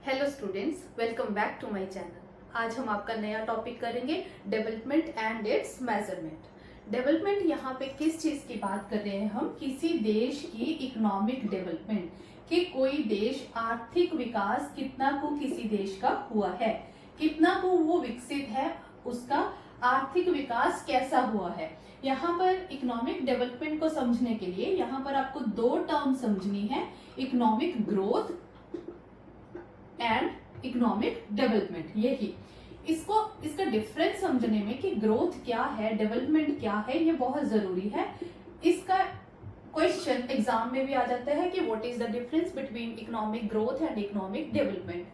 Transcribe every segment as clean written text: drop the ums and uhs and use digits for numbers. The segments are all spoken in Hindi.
Hello students, welcome back to my channel. आज हम आपका नया टॉपिक करेंगे, development and its measurement. Development यहाँ पे किस चीज की बात कर रहे हैं हम? किसी देश की इकोनॉमिक डेवलपमेंट, कि कोई देश आर्थिक विकास कितना को किसी देश का हुआ है, कितना को वो विकसित है, उसका आर्थिक विकास कैसा हुआ है। यहाँ पर इकोनॉमिक डेवलपमेंट को समझने के लिए यहाँ पर आपको दो टर्म समझनी है, economic growth and economic development. यही इसका डिफरेंस समझने में कि ग्रोथ क्या है, डेवलपमेंट क्या है, ये बहुत जरूरी है। इसका क्वेश्चन एग्जाम में भी आ जाता है कि what is the difference between economic growth and economic development.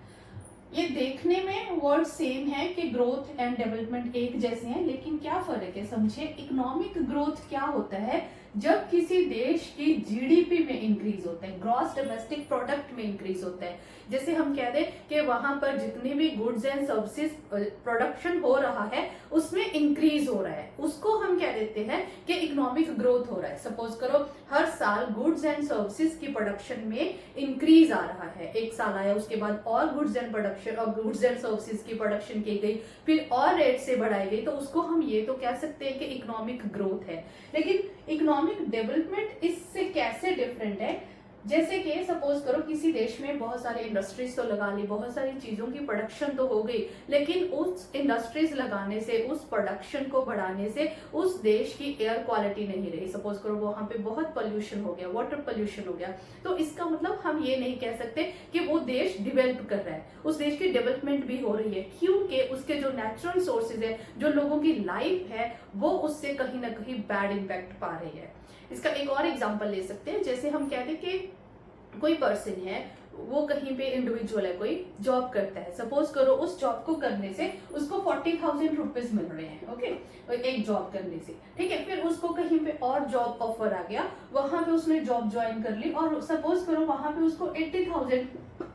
ये देखने में वर्ड सेम है कि ग्रोथ एंड डेवलपमेंट एक जैसे हैं, लेकिन क्या फर्क है समझिए। इकोनॉमिक ग्रोथ क्या होता है? जब किसी देश की जीडीपी में इंक्रीज होता है, ग्रॉस डोमेस्टिक प्रोडक्ट में इंक्रीज होता है। जैसे हम कह दें कि वहां पर जितनी भी गुड्स एंड सर्विसेज प्रोडक्शन हो रहा है उसमें इंक्रीज हो रहा है, उसको हम कह देते हैं कि इकोनॉमिक ग्रोथ हो रहा है। सपोज करो हर साल गुड्स एंड सर्विसेज की प्रोडक्शन में इंक्रीज आ रहा है, एक साल आया उसके बाद और गुड्स एंड प्रोडक्शन और गुड्स एंड सर्विसेज की प्रोडक्शन की गई, फिर और रेट से बढ़ाई गई, तो उसको हम ये तो कह सकते हैं कि इकोनॉमिक ग्रोथ है। लेकिन इकोनॉमिक डेवलपमेंट इससे कैसे डिफरेंट है? जैसे कि सपोज करो किसी देश में बहुत सारे इंडस्ट्रीज तो लगा ली, बहुत सारी चीजों की प्रोडक्शन तो हो गई, लेकिन उस इंडस्ट्रीज लगाने से, उस प्रोडक्शन को बढ़ाने से उस देश की एयर क्वालिटी नहीं रही। सपोज करो वहां पे बहुत पोल्यूशन हो गया, वाटर पोल्यूशन हो गया, तो इसका मतलब हम ये नहीं कह सकते कि वो देश डेवलप कर रहा है, उस देश की डेवलपमेंट भी हो रही है, क्योंकि उसके जो नेचुरल सोर्सेज है, जो लोगों की लाइफ है, वो उससे कहीं ना कहीं बैड इम्पैक्ट पा रही है। इसका एक और एग्जांपल ले सकते हैं। जैसे हम कहते हैं कि कोई पर्सन है, वो कहीं पे इंडिविजुअल है, कोई जॉब करता है। सपोज करो उस जॉब को करने से उसको 40,000 रुपीज मिल रहे हैं, ओके, एक जॉब करने से, ठीक है। फिर उसको कहीं पे और जॉब ऑफर आ गया, वहां पे उसने जॉब ज्वाइन कर ली और सपोज करो वहां पे उसको 80,000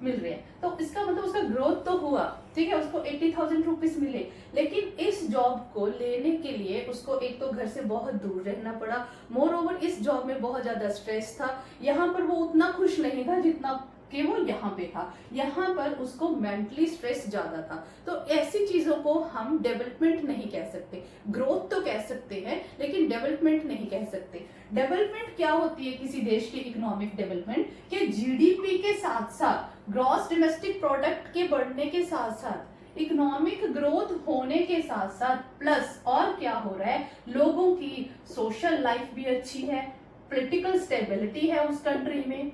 मिल रहे हैं, तो इसका मतलब उसका ग्रोथ तो हुआ, ठीक है, उसको 80,000 रुपीज मिले। लेकिन इस जॉब को लेने के लिए उसको एक तो घर से बहुत दूर रहना पड़ा, मोर ओवर इस जॉब में बहुत ज्यादा स्ट्रेस था, यहाँ पर वो उतना खुश नहीं था जितना कि वो यहाँ पे था, यहाँ पर उसको मेंटली स्ट्रेस ज्यादा था। तो ऐसी चीजों को हम डेवलपमेंट नहीं कह सकते, ग्रोथ तो कह सकते हैं लेकिन डेवलपमेंट नहीं कह सकते। डेवलपमेंट क्या होती है किसी देश की इकोनॉमिक डेवलपमेंट? कि जीडीपी के साथ साथ, ग्रॉस डोमेस्टिक प्रोडक्ट के बढ़ने के साथ साथ, इकोनॉमिक ग्रोथ होने के साथ साथ प्लस और क्या हो रहा है, लोगों की सोशल लाइफ भी अच्छी है, पॉलिटिकल स्टेबिलिटी है उस कंट्री में,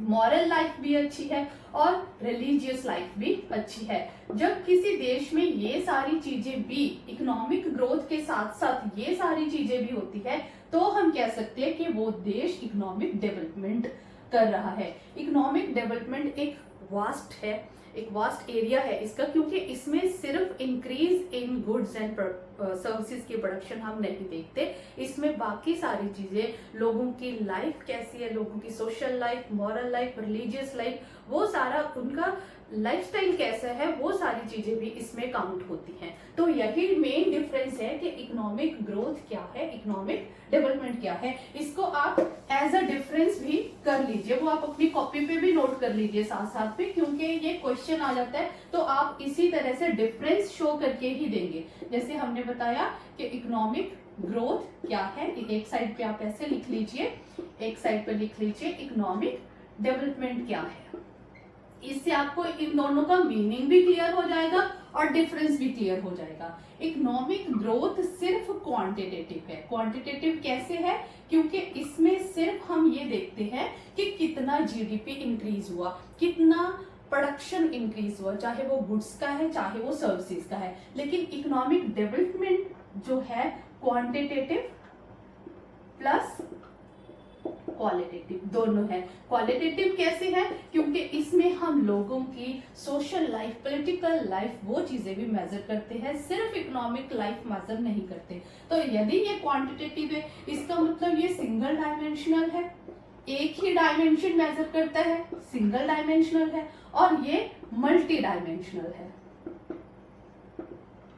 मॉरल लाइफ भी अच्छी है और रिलीजियस लाइफ भी अच्छी है। जब किसी देश में ये सारी चीजें भी, इकोनॉमिक ग्रोथ के साथ साथ ये सारी चीजें भी होती है, तो हम कह सकते हैं कि वो देश इकोनॉमिक डेवलपमेंट कर रहा है। इकोनॉमिक डेवलपमेंट एक वास्ट है, एक वास्ट एरिया है इसका, क्योंकि इसमें सिर्फ increase in goods and services की प्रोडक्शन हम नहीं देखते, इसमें बाकी सारी चीजें, लोगों की लाइफ कैसी है, लोगों की social life, moral life, religious life, वो सारा उनका लाइफस्टाइल कैसा है, वो सारी चीजें भी इसमें काउंट होती हैं। तो यही मेन डिफरेंस है कि इकोनॉमिक ग्रोथ क्या है, इकोनॉमिक डेवलपमेंट क्या है। इसको आप एज अ डिफरेंस भी कर लीजिए, वो आप अपनी कॉपी पे भी नोट कर लीजिए साथ साथ में, क्योंकि ये क्वेश्चन आ जाता है तो आप इसी तरह से डिफरेंस शो करके ही देंगे। जैसे हमने बताया कि इकोनॉमिक ग्रोथ क्या है, एक साइड पे आप ऐसे लिख लीजिए, एक साइड पे लिख लीजिए इकोनॉमिक डेवलपमेंट क्या है। इससे आपको इन दोनों का मीनिंग भी क्लियर हो जाएगा और डिफरेंस भी क्लियर हो जाएगा। इकोनॉमिक ग्रोथ सिर्फ क्वांटिटेटिव है। क्वांटिटेटिव कैसे है? क्योंकि इसमें सिर्फ हम ये देखते हैं कि कितना जीडीपी इंक्रीज हुआ, कितना प्रोडक्शन इंक्रीज हुआ, चाहे वो गुड्स का है चाहे वो सर्विसेज का है। लेकिन इकोनॉमिक डेवलपमेंट जो है क्वांटिटेटिव प्लस क्वालिटेटिव दोनों है। क्वालिटेटिव कैसे है? क्योंकि इसमें हम लोगों की सोशल लाइफ, पॉलिटिकल लाइफ, वो चीजें भी मेजर करते हैं, सिर्फ इकोनॉमिक लाइफ मेजर नहीं करते। तो यदि ये क्वांटिटेटिव है, इसका मतलब ये सिंगल डायमेंशनल है, एक ही डायमेंशन मेजर करता है, सिंगल डायमेंशनल है, और ये मल्टी डायमेंशनल है।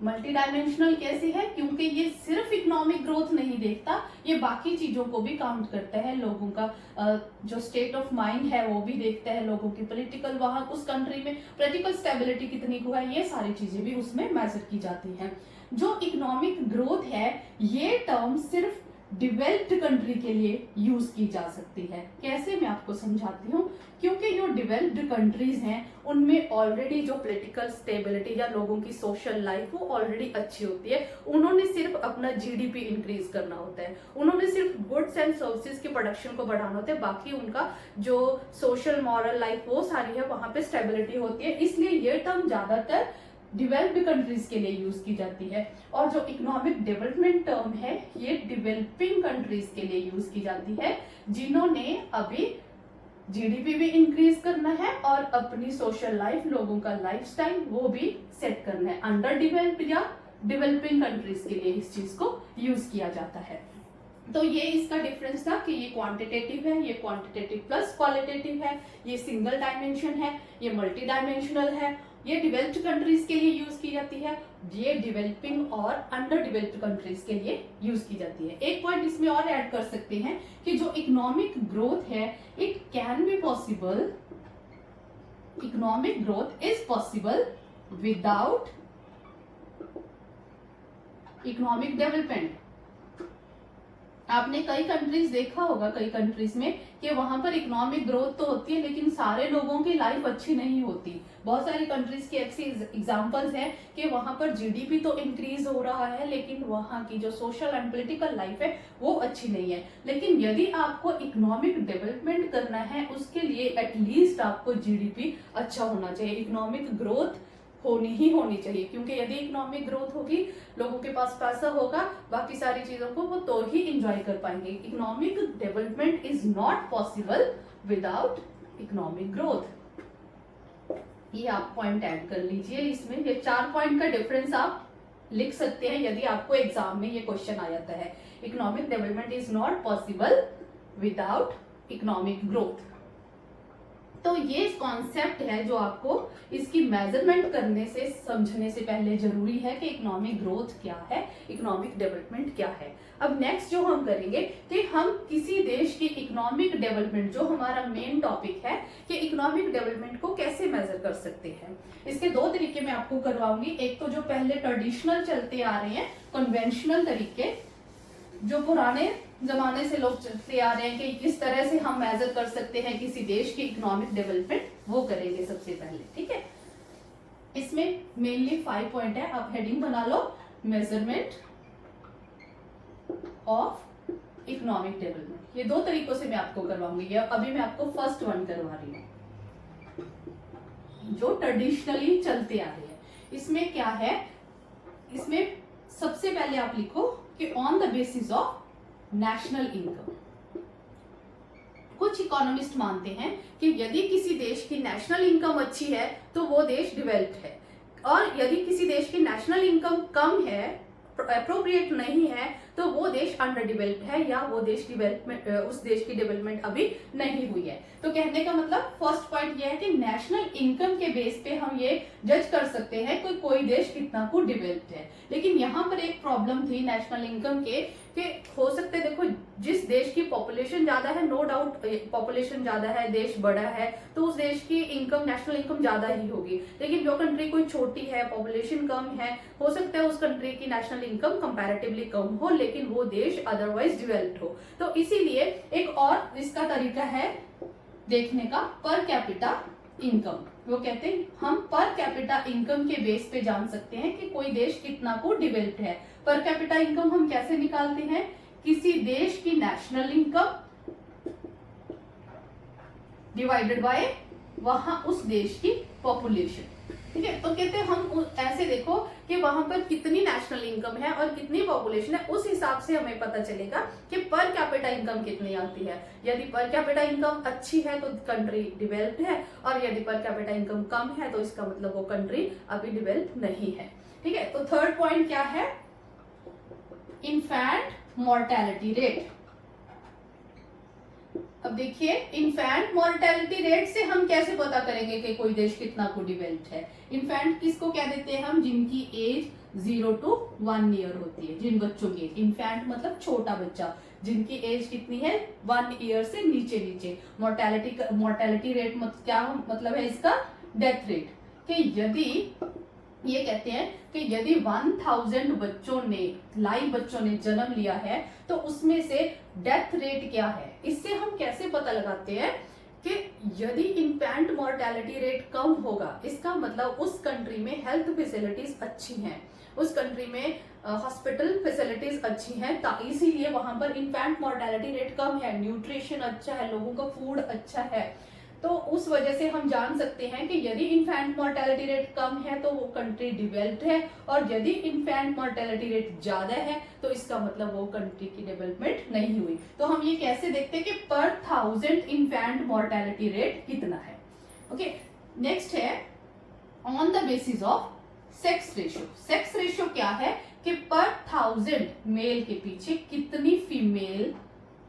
मल्टी डायमेंशनल कैसे है, क्योंकि ये सिर्फ इकोनॉमिक ग्रोथ नहीं देखता, ये बाकी चीजों को भी काउंट करता है, लोगों का जो स्टेट ऑफ माइंड है वो भी देखता है, लोगों की पॉलिटिकल, वहां उस कंट्री में पॉलिटिकल स्टेबिलिटी कितनी हुआ है, ये सारी चीजें भी उसमें मेजर की जाती हैं। जो इकोनॉमिक ग्रोथ है ये टर्म सिर्फ डेवलप्ड कंट्री के लिए यूज की जा सकती है। कैसे, मैं आपको समझाती हूँ। क्योंकि जो डेवलप्ड कंट्रीज हैं उनमें ऑलरेडी जो पॉलिटिकल स्टेबिलिटी या लोगों की सोशल लाइफ वो ऑलरेडी अच्छी होती है, उन्होंने सिर्फ अपना जीडीपी इंक्रीज करना होता है, उन्होंने सिर्फ गुड्स एंड सर्विसेज के प्रोडक्शन को बढ़ाना होता है, बाकी उनका जो सोशल मॉरल लाइफ वो सारी है वहां पे स्टेबिलिटी होती है। इसलिए ये टर्म ज्यादातर डेवलप्ड कंट्रीज के लिए यूज की जाती है। और जो इकोनॉमिक डेवलपमेंट टर्म है ये डेवलपिंग कंट्रीज के लिए यूज की जाती है, जिन्होंने अभी जीडीपी भी इंक्रीज करना है और अपनी सोशल लाइफ, लोगों का लाइफस्टाइल वो भी सेट करना है। अंडर डेवलप्ड या डेवलपिंग कंट्रीज के लिए इस चीज को यूज किया जाता है। तो ये इसका डिफरेंस था कि ये क्वांटिटेटिव है, ये क्वांटिटेटिव प्लस क्वालिटेटिव है, ये सिंगल डायमेंशन है, ये मल्टी डायमेंशनल है, ये डेवलप्ड कंट्रीज के लिए यूज की जाती है, ये डेवलपिंग और अंडर डेवलप्ड कंट्रीज के लिए यूज की जाती है। एक पॉइंट इसमें और ऐड कर सकते हैं कि जो इकोनॉमिक ग्रोथ है it can be possible, economic growth is possible without economic development. आपने कई कंट्रीज देखा होगा, कई कंट्रीज में कि वहां पर इकोनॉमिक ग्रोथ तो होती है लेकिन सारे लोगों की लाइफ अच्छी नहीं होती। बहुत सारी कंट्रीज की ऐसी एग्जांपल्स हैं कि वहां पर जीडीपी तो इंक्रीज हो रहा है लेकिन वहां की जो सोशल एंड पॉलिटिकल लाइफ है वो अच्छी नहीं है। लेकिन यदि आपको इकोनॉमिक डेवलपमेंट करना है उसके लिए एटलीस्ट आपको जीडीपी अच्छा होना चाहिए, इकोनॉमिक ग्रोथ होनी ही होनी चाहिए, क्योंकि यदि इकोनॉमिक ग्रोथ होगी, लोगों के पास पैसा होगा, बाकी सारी चीजों को वो तो ही एंजॉय कर पाएंगे। Economic development is not possible without economic growth. ये आप पॉइंट ऐड कर लीजिए इसमें। ये 4 पॉइंट का डिफरेंस आप लिख सकते हैं यदि आपको एग्जाम में ये क्वेश्चन आ जाता है। Economic development is not possible without economic growth. तो ये कॉन्सेप्ट है जो आपको इसकी मेजरमेंट करने से, समझने से पहले जरूरी है कि इकोनॉमिक ग्रोथ क्या है, इकोनॉमिक डेवलपमेंट क्या है। अब नेक्स्ट जो हम करेंगे कि हम किसी देश की इकोनॉमिक डेवलपमेंट, जो हमारा मेन टॉपिक है कि इकोनॉमिक डेवलपमेंट को कैसे मेजर कर सकते हैं। इसके 2 तरीके मैं आपको करवाऊंगी। एक तो जो पहले ट्रेडिशनल चलते आ रहे हैं, कन्वेंशनल तरीके, जो पुराने जमाने से लोग चलते आ रहे हैं कि किस तरह से हम मेजर कर सकते हैं किसी देश की इकोनॉमिक डेवलपमेंट, वो करेंगे सबसे पहले। ठीक है, इसमें मेनली 5 पॉइंट है, आप हेडिंग बना लो, मेजरमेंट ऑफ इकोनॉमिक डेवलपमेंट। ये 2 तरीकों से मैं आपको करवाऊंगी। अभी मैं आपको फर्स्ट वन करवा रही हूँ जो ट्रेडिशनली चलते आ रहे हैं। इसमें क्या है, इसमें सबसे पहले आप लिखो कि on the basis of national income. कुछ इकोनॉमिस्ट मानते हैं कि यदि किसी देश की नेशनल इनकम अच्छी है तो वो देश डेवलप्ड है, और यदि किसी देश की नेशनल इनकम कम है, अप्रोप्रिएट नहीं है, तो वो देश अंडर डेवलप्ड है या वो देश डेवलपमेंट, उस देश की डेवलपमेंट अभी नहीं हुई है। तो कहने का मतलब फर्स्ट पॉइंट ये है कि नेशनल इनकम के बेस पे हम ये जज कर सकते हैं कि कोई देश कितना को डेवलप्ड है। लेकिन यहाँ पर एक प्रॉब्लम थी नेशनल इनकम के कि हो सकते देखो जिस देश की पॉपुलेशन ज्यादा है, नो डाउट पॉपुलेशन ज्यादा है, देश बड़ा है, तो उस देश की इनकम, नेशनल इनकम ज्यादा ही होगी। लेकिन जो कंट्री कोई छोटी है, पॉपुलेशन कम है, हो सकता है उस कंट्री की नेशनल इनकम कंपैरेटिवली कम हो लेकिन वो देश अदरवाइज डेवलप्ड हो। तो इसीलिए एक और इसका तरीका है देखने का, पर कैपिटा इनकम। वो कहते हैं हम पर कैपिटा इनकम के बेस पे जान सकते हैं कि कोई देश कितना को डेवलप्ड है। पर कैपिटा इनकम हम कैसे निकालते हैं, किसी देश की नेशनल इनकम डिवाइडेड बाय वहां उस देश की पॉपुलेशन। ठीक है, तो कहते हैं हम ऐसे देखो कि वहां पर कितनी नेशनल इनकम है और कितनी पॉपुलेशन है, उस हिसाब से हमें पता चलेगा कि पर कैपिटा इनकम कितनी आती है। यदि पर कैपिटा इनकम अच्छी है तो कंट्री डेवलप्ड है, और यदि पर कैपिटा इनकम कम है तो इसका मतलब वो कंट्री अभी डेवलप नहीं है। ठीक है, तो थर्ड पॉइंट क्या है, इन्फैंट मोर्टेलिटी रेट। अब देखिए इन्फेंट मोर्टेलिटी रेट से हम कैसे पता करेंगे कि कोई देश कितना को डेवलप्ड है। इन्फेंट किसको क्या देते हैं हम, जिनकी एज 0 to 1 ईयर होती है, जिन बच्चों की इन्फेंट मतलब छोटा बच्चा, जिनकी एज कितनी है 1 ईयर से नीचे नीचे। मोर्टेलिटी रेट क्या मतलब है इसका, डेथ रेट। कि यदि ये कहते हैं कि यदि 1000 बच्चों ने, लाइव बच्चों ने जन्म लिया है तो उसमें से डेथ रेट क्या है। इससे हम कैसे पता लगाते हैं कि यदि इन्फेंट मोर्टेलिटी रेट कम होगा, इसका मतलब उस कंट्री में हेल्थ फैसिलिटीज अच्छी हैं, उस कंट्री में हॉस्पिटल फैसिलिटीज अच्छी हैं, इसीलिए वहां पर इन्फेंट मोर्टेलिटी रेट कम है, न्यूट्रिशन अच्छा है, लोगों का फूड अच्छा है। तो उस वजह से हम जान सकते हैं कि यदि इन्फेंट मोर्टेलिटी रेट कम है तो वो कंट्री डेवलप्ड है, और यदि इन्फेंट मोर्टेलिटी रेट ज्यादा है तो इसका मतलब वो कंट्री की डेवलपमेंट नहीं हुई। तो हम ये कैसे देखते हैं कि पर 1000 इन्फेंट मोर्टेलिटी रेट कितना है। ओके, नेक्स्ट है on the basis of sex ratio. Sex ratio क्या है कि पर 1000 मेल के पीछे कितनी फीमेल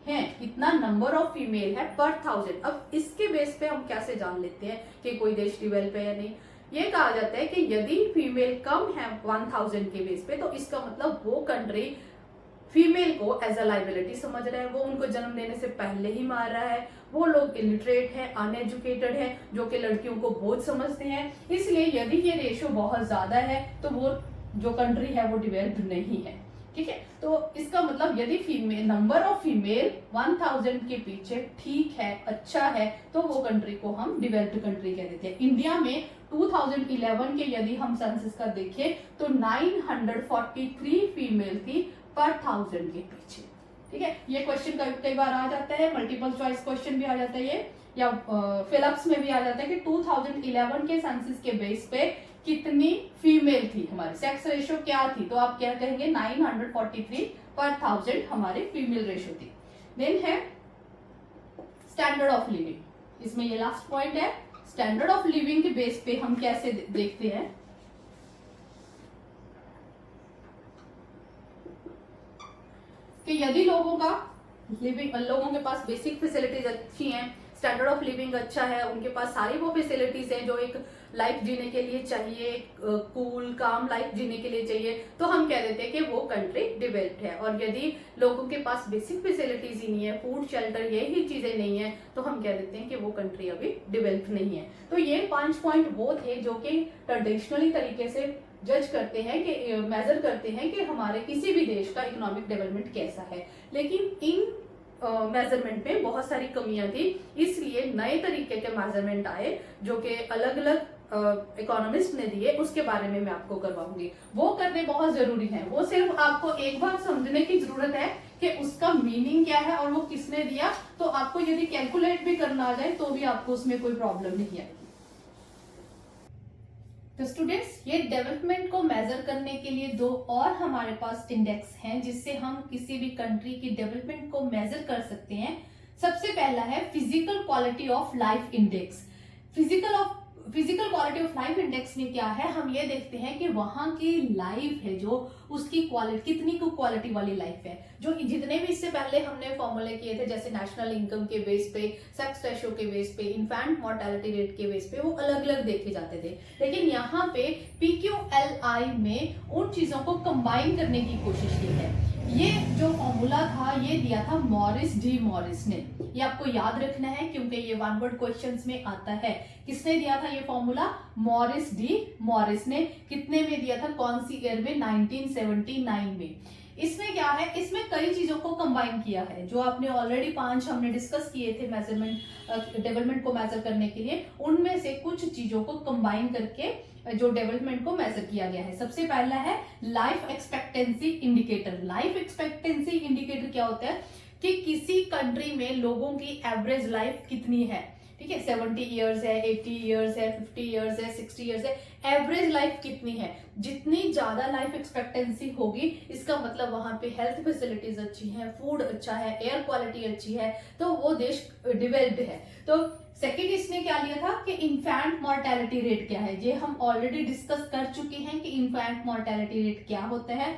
है, कितना नंबर ऑफ फीमेल है पर 1000। अब इसके बेस पे हम कैसे जान लेते हैं कि कोई देश डेवलप है या नहीं। ये कहा जाता है कि यदि फीमेल कम है 1000 के बेस पे तो इसका मतलब वो कंट्री फीमेल को एज अ लाइबिलिटी समझ रहा है, वो उनको जन्म देने से पहले ही मार रहा है, वो लोग इलिटरेट है, अनएजुकेटेड है, जो कि लड़कियों को बोझ समझते हैं। इसलिए यदि ये रेशियो बहुत ज्यादा है तो वो जो कंट्री है वो डेवलप्ड नहीं है। ठीक है, तो इसका मतलब यदि फीमेल नंबर ऑफ फीमेल 1000 के पीछे ठीक है, अच्छा है, तो वो कंट्री को हम डेवलप्ड कंट्री कह देते हैं। इंडिया में 2011 के यदि हम सेंसस का देखें तो 943 फीमेल थी पर 1000 के पीछे। ठीक है, ये क्वेश्चन कई बार आ जाता है, मल्टीपल चॉइस क्वेश्चन भी आ जाता है ये, या फिलअप्स में भी आ जाता है कि 2011 के सेंसस के बेस पे कितनी फीमेल थी, हमारी सेक्स रेशियो क्या थी, तो आप क्या कहेंगे 943 पर 1000 हमारी फीमेल रेशियो थी। देन है स्टैंडर्ड ऑफ लिविंग, इसमें ये लास्ट पॉइंट है। स्टैंडर्ड ऑफ लिविंग के बेस पे हम कैसे देखते हैं कि यदि लोगों के पास बेसिक फैसिलिटीज अच्छी हैं, स्टैंडर्ड ऑफ लिविंग अच्छा है, उनके पास सारी वो फैसिलिटीज हैं जो एक लाइफ जीने के लिए चाहिए, कूल काम लाइफ जीने के लिए चाहिए, तो हम कह देते हैं कि वो कंट्री डेवलप्ड है। और यदि लोगों के पास बेसिक फैसिलिटीज ही नहीं है, फूड शेल्टर यही चीजें नहीं है, तो हम कह देते हैं कि वो कंट्री अभी डेवलप्ड नहीं है। तो ये 5 पॉइंट वो थे जो कि ट्रेडिशनली तरीके से जज करते हैं कि मेजर करते हैं कि हमारे किसी भी देश का इकोनॉमिक डेवलपमेंट कैसा है। लेकिन इन मेजरमेंट में बहुत सारी कमियां थी, इसलिए नए तरीके के मेजरमेंट आए जो कि अलग अलग इकोनॉमिस्ट ने दिए, उसके बारे में मैं आपको करवाऊंगी। वो करने बहुत जरूरी है, वो सिर्फ आपको एक बार समझने की जरूरत है कि उसका मीनिंग क्या है और वो किसने दिया, तो आपको यदि कैलकुलेट भी करना आ जाए तो भी आपको उसमें कोई प्रॉब्लम नहीं आएगी। तो स्टूडेंट्स, ये डेवलपमेंट को मेजर करने के लिए 2 और हमारे पास इंडेक्स हैं जिससे हम किसी भी कंट्री की डेवलपमेंट को मेजर कर सकते हैं। सबसे पहला है physical quality of life index. Physical quality of life index में क्या है, हम ये देखते हैं कि वहां की लाइफ है जो उसकी क्वालिटी, कितनी को क्वालिटी वाली लाइफ है। जो जितने भी इससे पहले हमने फॉर्मूले किए थे, जैसे नेशनल इनकम के बेस पे, सेक्स रेशियो के बेस पे, इन्फेंट मोर्टेलिटी रेट के बेस पे, वो अलग अलग देखे जाते थे। लेकिन यहाँ पे PQLI में उन चीजों को कंबाइन करने की कोशिश की है। ये जो फॉर्मूला था ये दिया था मॉरिस डी मॉरिस ने, ये आपको याद रखना है क्योंकि ये 1 वर्ड क्वेश्चंस में आता है। किसने दिया था ये फॉर्मूला? मॉरिस डी मॉरिस ने। कितने में दिया था, कौन सी ईयर में? 1979 में। इसमें क्या है, इसमें कई चीजों को कंबाइन किया है, जो आपने ऑलरेडी 5 हमने डिस्कस किए थे मेजरमेंट, डेवलपमेंट को मेजर करने के लिए, उनमें से कुछ चीजों को कंबाइन करके जो डेवलपमेंट को मेजर किया गया है। सबसे पहला है life expectancy indicator. Life expectancy indicator क्या होता है कि किसी कंट्री में लोगों की एवरेज लाइफ कितनी है। ठीक है, 70 ईयर्स है, 80 ईयर्स है, 50 ईयर्स है, 60 ईयर्स है, एवरेज लाइफ कितनी है। जितनी ज्यादा लाइफ एक्सपेक्टेंसी होगी इसका मतलब वहां पे हेल्थ फैसिलिटीज अच्छी है, फूड अच्छा है, एयर क्वालिटी अच्छी है, तो वो देश डेवलप्ड है। तो सेकंड इसने क्या लिया था कि इन्फेंट मोर्टेलिटी रेट क्या है। ये हम ऑलरेडी डिस्कस कर चुके हैं कि इन्फेंट मोर्टेलिटी रेट क्या होता है।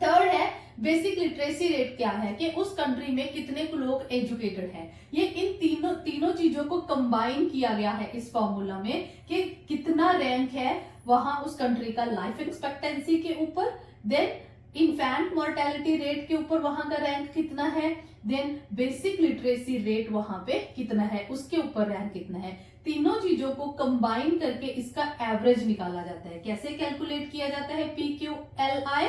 थर्ड है बेसिक लिटरेसी रेट क्या है, कि उस कंट्री में कितने लोग एजुकेटेड हैं। ये इन तीनों चीजों को कंबाइन किया गया है इस फॉर्मूला में, कि कितना रैंक है वहां उस कंट्री का लाइफ एक्सपेक्टेंसी के ऊपर, देन इन्फेंट मोर्टेलिटी रेट के ऊपर वहां का रैंक कितना है, देन बेसिक लिटरेसी रेट वहां पे कितना है उसके ऊपर रैंक कितना है। तीनों चीजों को कंबाइन करके इसका एवरेज निकाला जाता है। कैसे कैलकुलेट किया जाता है? PQLI,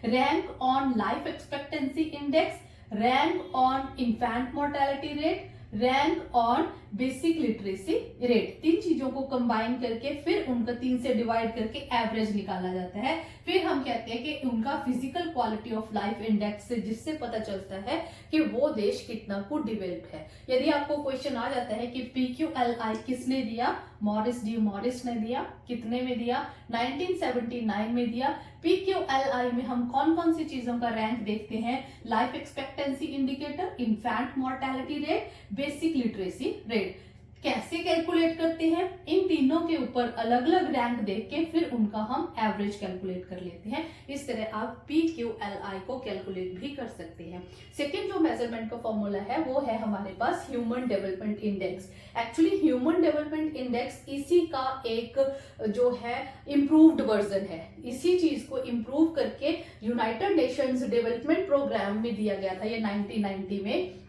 rank on life expectancy index, rank on infant mortality rate, rank on basic literacy rate. तीन चीजों को कंबाइन करके फिर उनका 3 से डिवाइड करके एवरेज निकाला जाता है। फिर हम कहते हैं कि उनका physical quality of life index से, जिससे पता चलता है कि वो देश कितना को डेवलप है। यदि आपको क्वेश्चन आ जाता है कि PQLI किसने दिया, मॉरिस डी मॉरिस ने दिया, कितने में दिया? 1979 में दिया। PQLI में हम कौन कौन सी चीजों का रैंक देखते हैं? Life expectancy indicator, infant mortality rate, basic literacy rate. कैसे कैलकुलेट करते हैं? इन तीनों के ऊपर अलग अलग रैंक देख के फिर उनका हम एवरेज कैलकुलेट कर लेते हैं। इस तरह आप PQLI को कैलकुलेट भी कर सकते हैं। सेकेंड जो मेजरमेंट का फॉर्मूला है वो है हमारे पास human development index. Actually human development index इसी का एक जो है इम्प्रूव्ड वर्जन है। इसी चीज को इम्प्रूव करके यूनाइटेड नेशंस डेवलपमेंट प्रोग्राम में दिया गया था, ये 1990 में।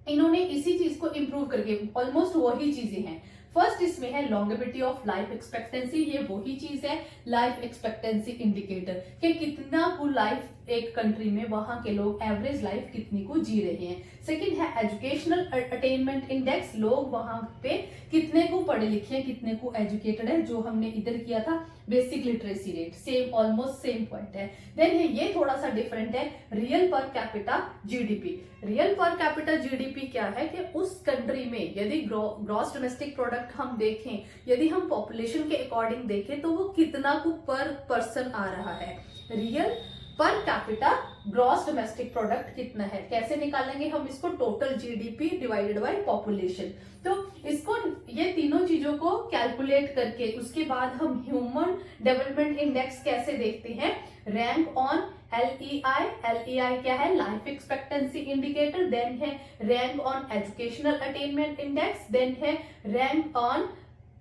इन्होंने इसी चीज को इम्प्रूव करके, ऑलमोस्ट वही चीजें हैं। फर्स्ट इसमें है लॉन्गेविटी ऑफ लाइफ एक्सपेक्टेंसी, ये वही चीज है लाइफ एक्सपेक्टेंसी इंडिकेटर, कि कितना को लाइफ एक कंट्री में वहां के लोग एवरेज लाइफ कितनी को जी रहे हैं। सेकंड है एजुकेशनल अटेनमेंट इंडेक्स, लोग वहां पे कितने को पढ़े लिखे हैं, कितने को एजुकेटेड है, जो हमने इधर किया था। Basic literacy rate same, almost same point है। देन है ये थोड़ा सा डिफरेंट है, real per capita GDP. Real per capita GDP क्या है कि उस कंट्री में यदि ग्रॉस डोमेस्टिक प्रोडक्ट हम देखें, यदि हम पॉपुलेशन के अकॉर्डिंग देखें तो वो कितना को पर पर्सन आ रहा है। Real per capita gross domestic product कितना है, कैसे निकालेंगे हम इसको? Total GDP divided by population. तो इसको, ये तीनों चीजों को कैलकुलेट करके उसके बाद हम ह्यूमन डेवलपमेंट इंडेक्स कैसे देखते हैं? रैंक ऑन LEI, LEI क्या है? Life expectancy indicator. देन है rank on educational attainment index, then है rank on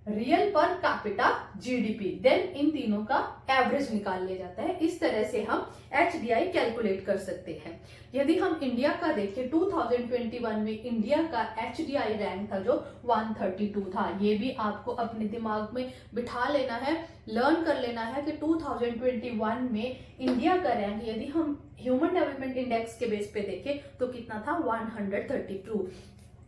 real per capita GDP. Then इन तीनों का एवरेज निकाल लिया जाता है। इस तरह से हम HDI कैलकुलेट कर सकते हैं। यदि हम इंडिया का देखें, 2021 में इंडिया का HDI रैंक था जो 132 था। ये भी आपको अपने दिमाग में बिठा लेना है, लर्न कर लेना है कि 2021 में इंडिया का रैंक यदि हम ह्यूमन डेवलपमेंट इंडेक्स के बेस पे देखें तो कितना था? 132।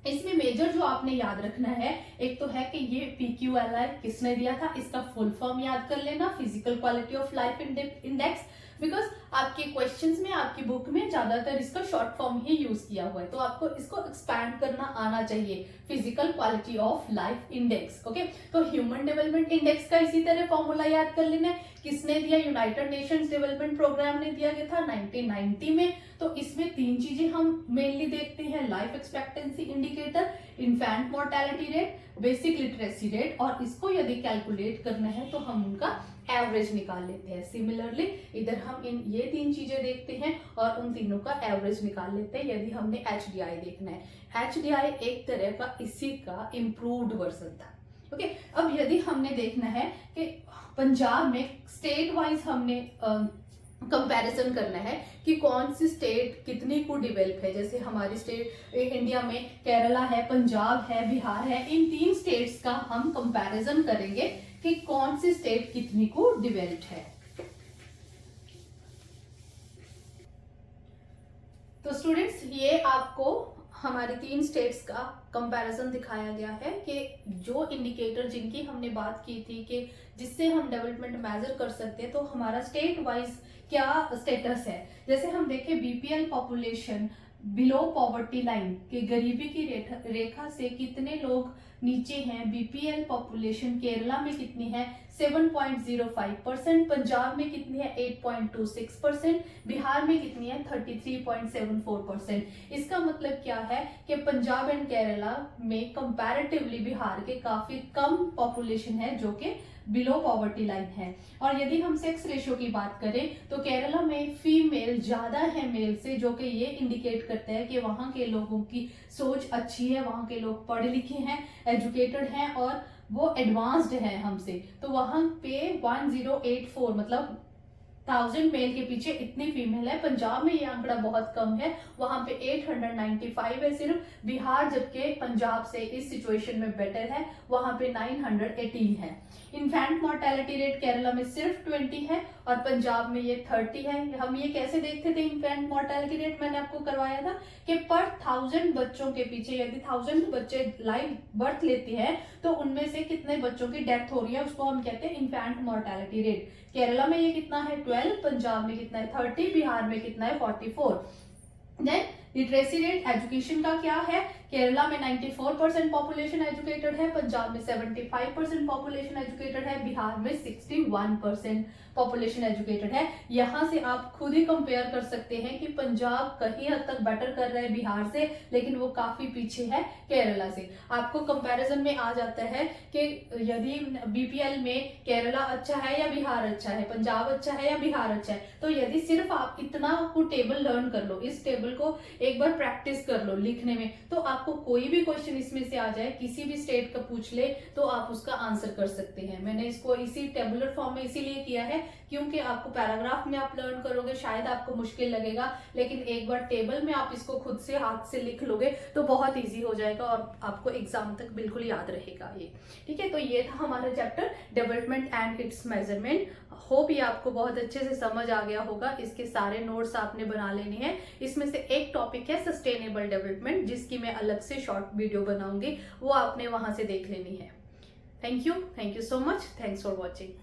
इसमें मेजर जो आपने याद रखना है, एक तो है कि ये PQLI किसने दिया था, इसका फुल फॉर्म याद कर लेना, physical quality of life index. Because आपके क्वेश्चंस में, आपकी बुक में ज्यादातर इसका शॉर्ट फॉर्म ही यूज किया हुआ है, तो आपको इसको एक्सपैंड करना आना चाहिए, physical quality of life index. Okay, तो ह्यूमन डेवलपमेंट इंडेक्स का इसी तरह फॉर्मूला याद कर लेना है। किसने दिया? यूनाइटेड नेशंस डेवलपमेंट प्रोग्राम ने दिया गया था 1990 में। तो इसमें तीन चीजें हम मेनली देखते हैं, life expectancy indicator, infant mortality rate, basic literacy rate, और इसको यदि कैलकुलेट करना है तो हम उनका एवरेज निकाल लेते हैं। सिमिलरली इधर हम इन ये तीन चीजें देखते हैं और उन तीनों का एवरेज निकाल लेते हैं यदि हमने HDI देखना है। HDI एक तरह का इसी का इम्प्रूव्ड वर्जन था। ओके, अब यदि हमने देखना है कि पंजाब में स्टेट वाइज हमने कंपैरिजन करना है कि कौन सी स्टेट कितनी को डेवलप है। जैसे हमारी स्टेट इंडिया में केरला है, पंजाब है, बिहार है, इन तीन स्टेट्स का हम कंपैरिजन करेंगे कि कौन सी स्टेट कितनी को डेवलप्ड है। तो स्टूडेंट्स, ये आपको हमारे तीन स्टेट्स का कंपैरिजन दिखाया गया है कि जो इंडिकेटर जिनकी हमने बात की थी कि जिससे हम डेवलपमेंट मेजर कर सकते हैं, तो हमारा स्टेट वाइज क्या स्टेटस है। जैसे हम देखें BPL population below poverty line, के गरीबी की रेखा से कितने लोग नीचे हैं। बीपीएल पॉपुलेशन केरला में कितनी है 7.05%, पंजाब में कितनी है 8.26%, बिहार में कितनी है 33.74%। इसका मतलब क्या है कि पंजाब एंड केरला में कंपैरेटिवली बिहार के काफी कम पॉपुलेशन है जो कि बिलो पॉवर्टी लाइन है। और यदि हम सेक्स रेशियो की बात करें तो केरला में फीमेल ज्यादा है मेल से, जो कि ये इंडिकेट करता है कि वहां के लोगों की सोच अच्छी है, वहां के लोग पढ़े लिखे हैं, एजुकेटेड हैं और वो एडवांस्ड है हमसे। तो वहां पे 1084 मतलब 1000 मेल के पीछे इतनी फीमेल है। पंजाब में ये आंकड़ा बहुत कम है, वहां पे 895 है सिर्फ। बिहार जबकि पंजाब से इस सिचुएशन में बेटर है, वहां पे 918 है। इन्फेंट मोर्टेलिटी रेट केरला में सिर्फ 20 है और पंजाब में ये 30 है। हम ये कैसे देखते थे इन्फेंट मोर्टेलिटी रेट, मैंने आपको करवाया था कि पर 1000 बच्चों के पीछे यदि 1000 बच्चे लाइव बर्थ लेते हैं तो उनमें से कितने बच्चों की डेथ हो रही है, उसको हम कहते हैं इन्फेंट मोर्टेलिटी रेट। केरला में ये कितना है 12, पंजाब में कितना है 30, बिहार में कितना है 44। देन लिटरेसी रेट एजुकेशन का क्या है, केरला में 94% पॉपुलेशन एजुकेटेड है, पंजाब में 75% पॉपुलेशन एजुकेटेड है, बिहार में 61% पॉपुलेशन एजुकेटेड है। यहां से आप खुद ही कंपेयर कर सकते हैं कि पंजाब कहीं हद तक बेटर कर रहा है बिहार से, लेकिन वो काफी पीछे है केरला से। आपको कंपैरिजन में आ जाता है कि यदि बीपीएल में केरला अच्छा है या बिहार अच्छा है, पंजाब अच्छा है या बिहार अच्छा है, तो यदि सिर्फ आप इतना को टेबल लर्न कर लो, इस टेबल को एक बार प्रैक्टिस कर लो लिखने में, तो आपको कोई भी क्वेश्चन इसमें से आ जाए, किसी भी स्टेट का पूछ ले, तो आप उसका आंसर कर सकते हैं। मैंने इसको इसी टेबुलर फॉर्म में इसीलिए किया है क्योंकि आपको पैराग्राफ में आप लर्न करोगे शायद आपको मुश्किल लगेगा, लेकिन एक बार टेबल में आप इसको खुद से हाथ से लिख लोगे तो बहुत इजी हो जाएगा और आपको एग्जाम तक बिल्कुल याद रहेगा ये। ठीक है, तो ये था हमारा chapter development and its measurement. Hope ये आपको बहुत अच्छे से समझ आ गया होगा। इसके सारे नोट्स आपने बना लेने हैं। इसमें से एक टॉपिक है सस्टेनेबल डेवलपमेंट, जिसकी मैं अलग से शॉर्ट वीडियो बनाऊंगी, वो आपने वहां से देख लेनी है। Thank you so much, thanks for watching.